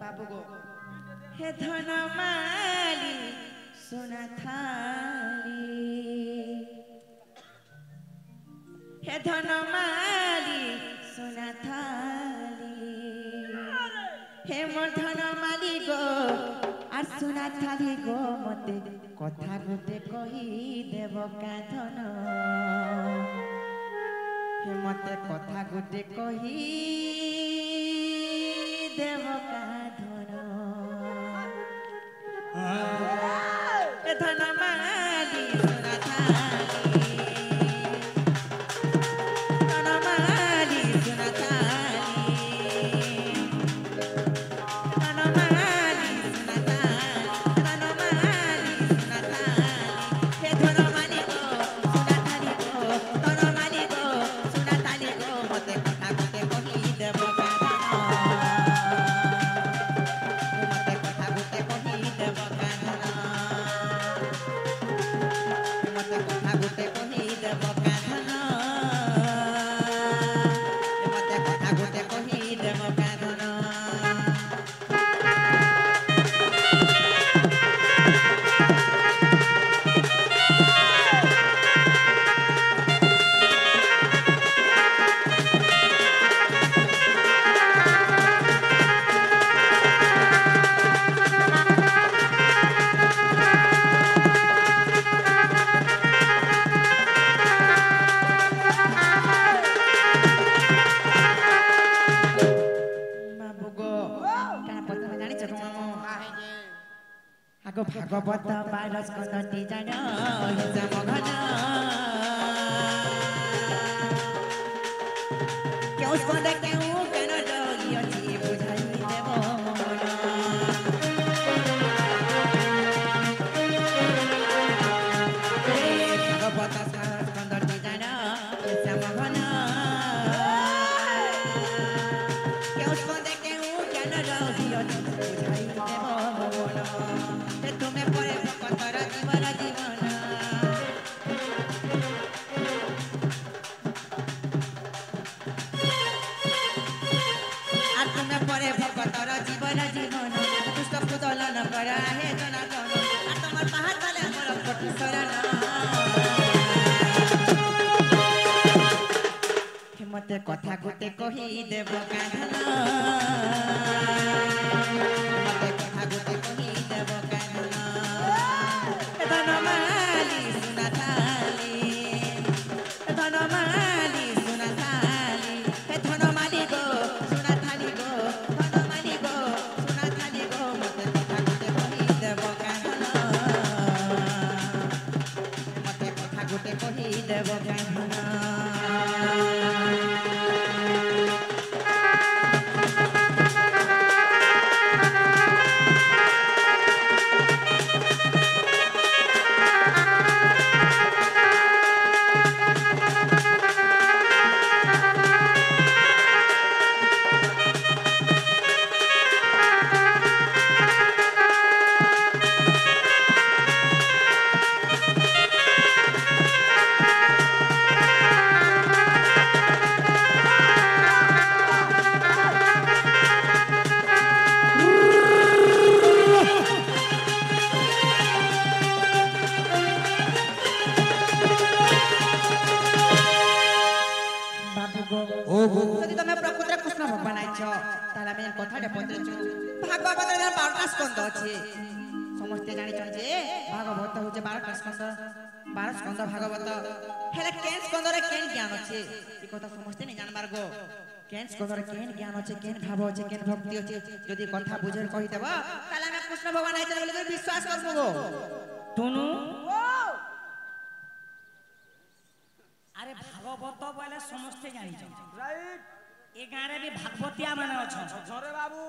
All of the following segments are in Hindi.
बाबू गो हे धन माली सोना थाली हे धन माली सोना थाली हे मोर धन माली गो আর সোনা থালি গো মতে কথা গোটে কহি দেব কাঁধন হে মতে কথা গোটে কহি দেব কাঁধন এ ধন মালি সোনা থালি ধন মালি সোনা भागवत बारस कदती जान हिसाब घन क्यों स्कंद क्यों केन जोगी अछि बुझाई देव मन भागवत बारस कदती जान हिसाब घन क्यों स्कंद क्यों केन जोगी अछि बुझाई देव मन तुम्हें परे भक्तर जीवन जीवन और तुम्हें परे भक्तर जीवन जीवन दुष्ट पुदलन कर हे जनार्दन और तुम्हार बाहर चले मोर कोटि शरण मते कथा गोटे कही देव कान्हन मते कथा गोटे कही देव कान्हन धन माली सोना थाली धन माली सोना थाली हे धन माली गो सोना थाली गो धन माली गो सोना थाली गो मते कथा गोटे कही देव कान्हन मते कथा गोटे कही देव कान्हन समस्ते जानी भागवत हूँ 12 स्कंद 12 स्कंद भागवत हेले केन स्कंद रे केन ज्ञान अच्छे ई कथा समस्ते नहीं जानबार गो केन स्कंद रे केन ज्ञान अच्छे केन भाव अच्छे केन भक्ति अच्छे यदि कथा बुझे कहि देबा ताले हम कृष्ण भगवान आइते बोले विश्वास करबो गो तुनु अरे भागवत बोले समस्ते जानी राइट ए गारे भी भागवतिया माने अछन झरे बाबू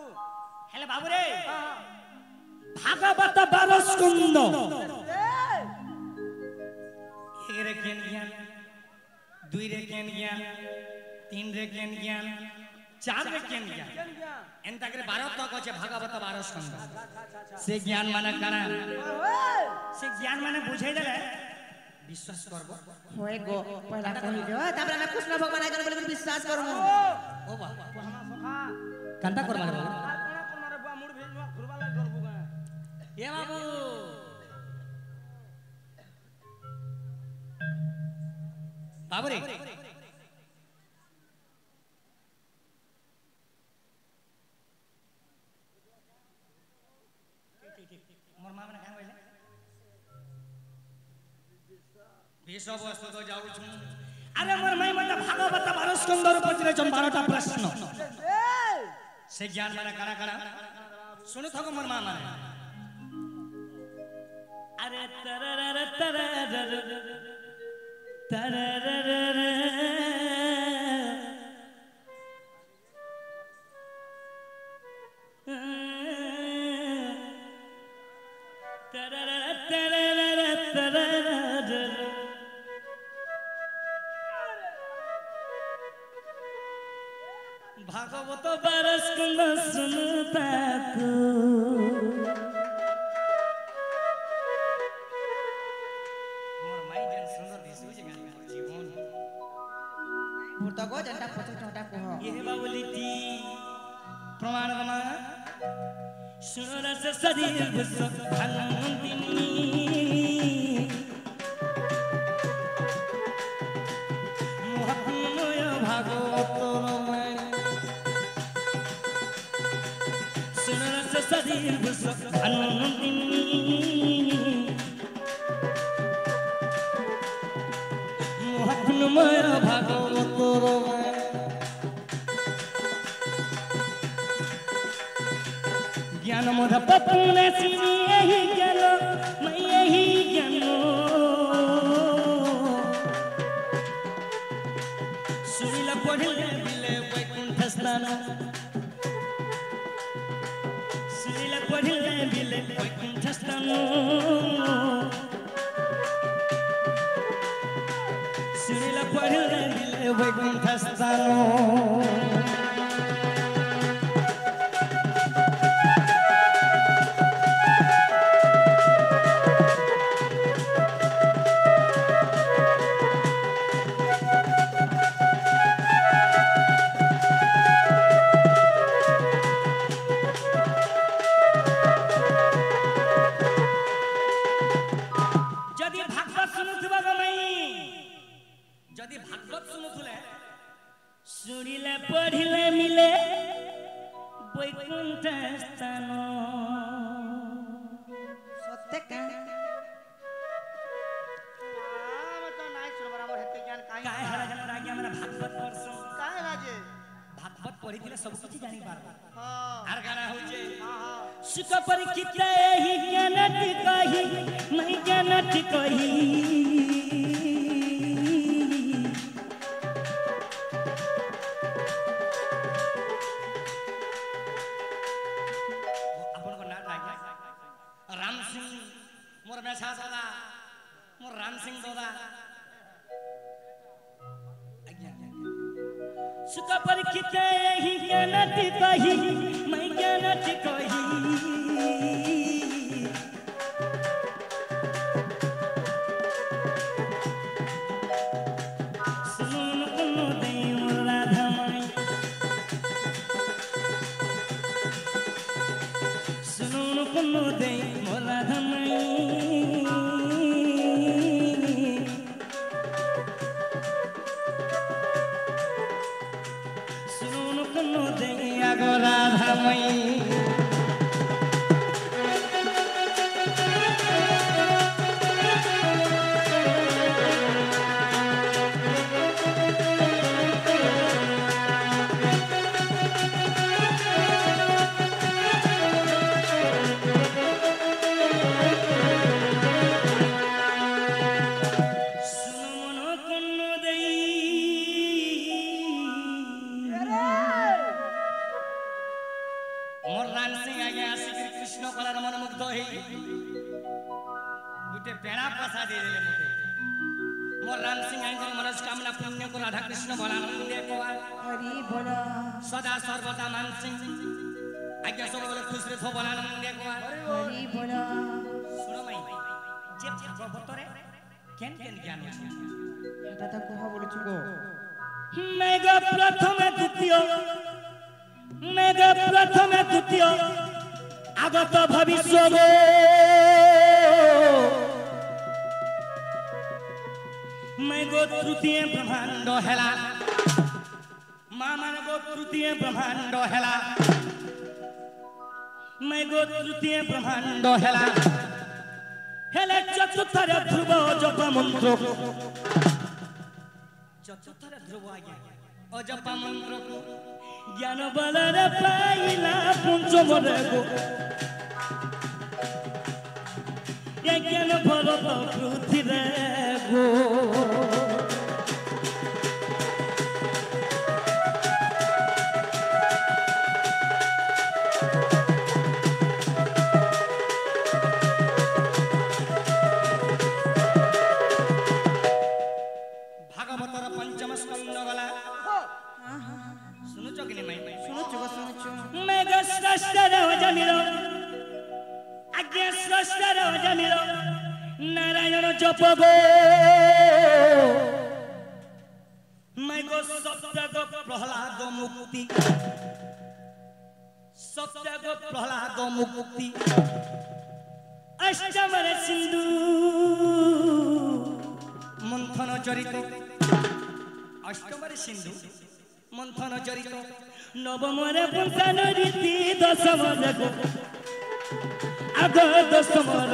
हेले बाबू रे भागवत 12 स्कंद एक रे केन ज्ञान 2 रे केन ज्ञान 3 रे केन ज्ञान 4 रे केन ज्ञान एंता करे 12 तक আছে भागवत 12 स्कंद से ज्ञान माने काना से ज्ञान माने बुझाई देले विश्वास करबो होय गो पहला कहि दो तबरा में कृष्ण भगवान आइते बोले विश्वास करबो ओ बाबा কান্তা করবা রে বাবু আর কোনা কোনা রে বুয়া মুড় ভেজ ঘুরবা লাগ করবো গা এ বাবু বাবু রে মোর মা মানে কান কইলে বিশ বস্তু তো যাউছু আরে মোর মাই মতে ভাগবত 12 স্কন্ধর পচিলে 12টা প্রশ্ন से ज्ञान माने करा करा सुनो थको मोर मामा अरे तररर तररर तररर तररर तररर तररर भागवत 12 स्कंद सुनता तू मोर माई जन सुंदर दिसु जे गाली जीवन भूत गो जंटा पचो टोटा को ये बावलीटी प्रमाण रमा सुन रस शरीर गुस्सा धनंदिनी मोहनमय भागवत शरीर धनंदिनी मोहनमय भागवत ज्ञान मोध पपुने सिनी यही ज्ञान मैं यही ज्ञान सुनिल पढ़िले बिले वैकुंठ स्नान पढ़िले बिले वैकुंठ स्थान सुनिले पढ़िले बिले वैकुंठ स्थान सुनिले पढ़िले मिले वैकुंठ स्थान सत्य का तो नाइ सुन बराबर हेते ज्ञान काहे काहे हरा जन रागी हमरा भागवत पढ़स काहे लाजे भागवत पढ़ी दिले सब कुछ जानि पारबा हां आर गाना होय जे हां सुख परिचित एही ज्ञान कही मैं ज्ञान कही मोर बेसा दादा मोर राम सिंह दादा आज्ञा सुख परिचित यही ज्ञान कही मैं ज्ञान कही सुन कुनो दे राधा माई सुन कुनो दे राधा माई राधा मई गुटे पेड़ा पसा दे देले मते मोर राम सिंह आंगल मनोकामना पुण्य को राधा कृष्ण भोलानंद को हरि बोल सदा सर्वदा मान सिंह आज्ञा सब बोले खुश रे थो भोलानंद को हरि बोल सुनो माई जे भागवत रे केन केन ज्ञान अछि दादा को बोलछु गो मेगा प्रथम द्वितीय মেঘ প্রথমে দ্বিতীয় আগত ভবিষ্য গো মেঘ তৃতীয় ব্রহ্মাণ্ড হেলা মামার গো তৃতীয় ব্রহ্মাণ্ড হেলা মেঘ তৃতীয় ব্রহ্মাণ্ড হেলা হেলে চতুর্থরে ধ্রুব জপ মন্ত্র চতুর্থরে ধ্রুব আজ্ঞা অজপ মন্ত্র জ্ঞান বলরে পাইলা পঞ্চমরে গো জ্ঞান বল প্রকৃতিরে গো ভাগবতর পঞ্চম স্কন্ধ গলা শুনুছ কি নাই শুনুଛୁ মেঘ স্রষ্টার জানিল আজ্ঞা স্রষ্টার জানিল নারায়ণ জপ গো মেঘ সপ্তগ প্রহ্লাদ মুক্তি সপ্তগ প্রহ্লাদ মুক্তি অষ্টমর সিন্ধু মন্থন চরিত অষ্টমর সিন্ধু মন্থন চরিত নবমরে পুংসান রীতি দশমর আগ দশমর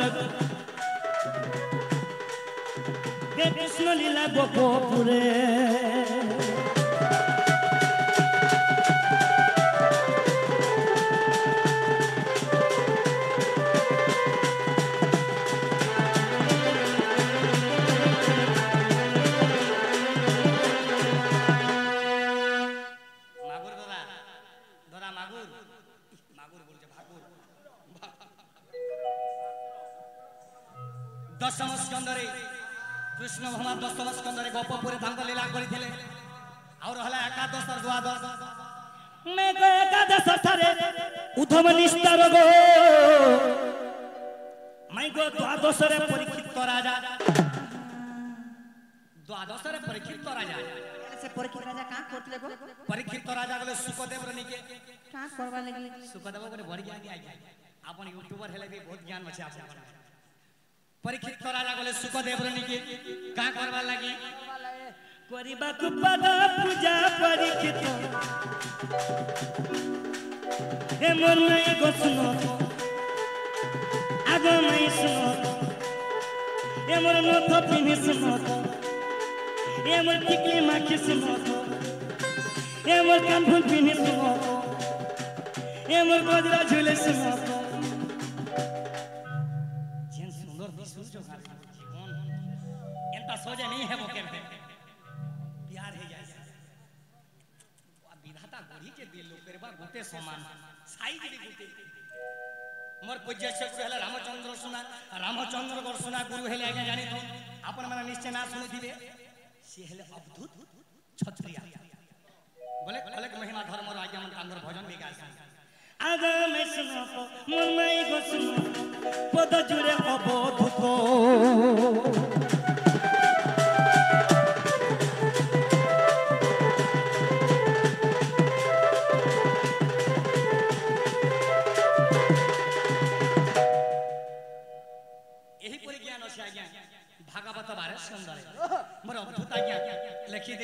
কৃষ্ণ লীলা গোপপুরে দশম স্কন্ধরে কৃষ্ণ ভগবান দশম স্কন্ধরে গোপপুরে তাঙ্ক লীলা করিଥିଲେ ଆଉ ରହିଲା ଏକାଦଶ ଦ୍ୱାଦଶ ମେଘ ଏକାଦଶ ଠାରେ ଉଦ୍ଧମ ନିସ୍ତାର ଗೋ ମେଘ ଦ୍ୱାଦଶରେ ପରୀକ୍ଷିତ ରାଜା ଦ୍ୱାଦଶରେ ପରୀକ୍ଷିତ ରାଜା से परीक्षित राजा का करतले गो ପରୀକ୍ଷିତ ରାଜା ଗଲେ ସୁକଦେବର ନିକେ का करबा लागि ସୁକଦେବ ଗୋଟେ ବଢି ଜ୍ଞାନୀ ଆଜ୍ଞା ଆପଣ ୟୁଟ୍ୟୁबर ହେଲେ ବି ବହୁତ ଜ୍ଞାନ ଅଛି ଆପଣ परीक्षित राजा गले सुखदेवर निके का करबा लागि करिबा कुपद पूजा परीक्षित हे मोर नहीं गो सुनो आगो नहीं सुनो हे मोर नथ पिनि सुनो हे मोर टिकली माखी सुनो हे मोर कानफुल पिनि सुनो हे मोर गजरा झुले सुनो एंता सोचे नहीं है वो केमते प्यार है जाए विधाता गढ़ी के दिल लोग करबा गोटे समान साइज भी गोटे मोर पूज्य से गुरु हेले रामचंद्र गोर सुना गुरु हेले आज्ञा जानि तो आपन माने निश्चय ना सुनिथिबे से हेले अद्भुत क्षत्रिय बोले बोले महिमा धर्म रो आज्ञा मन तांगर भजन भी गाय आगे मैं सुनो मन नहीं गो सुनो पद जुरे अबोधुत भागवत 12 स्कंदरे मोर अद्भुत आज्ञा लिखि दे।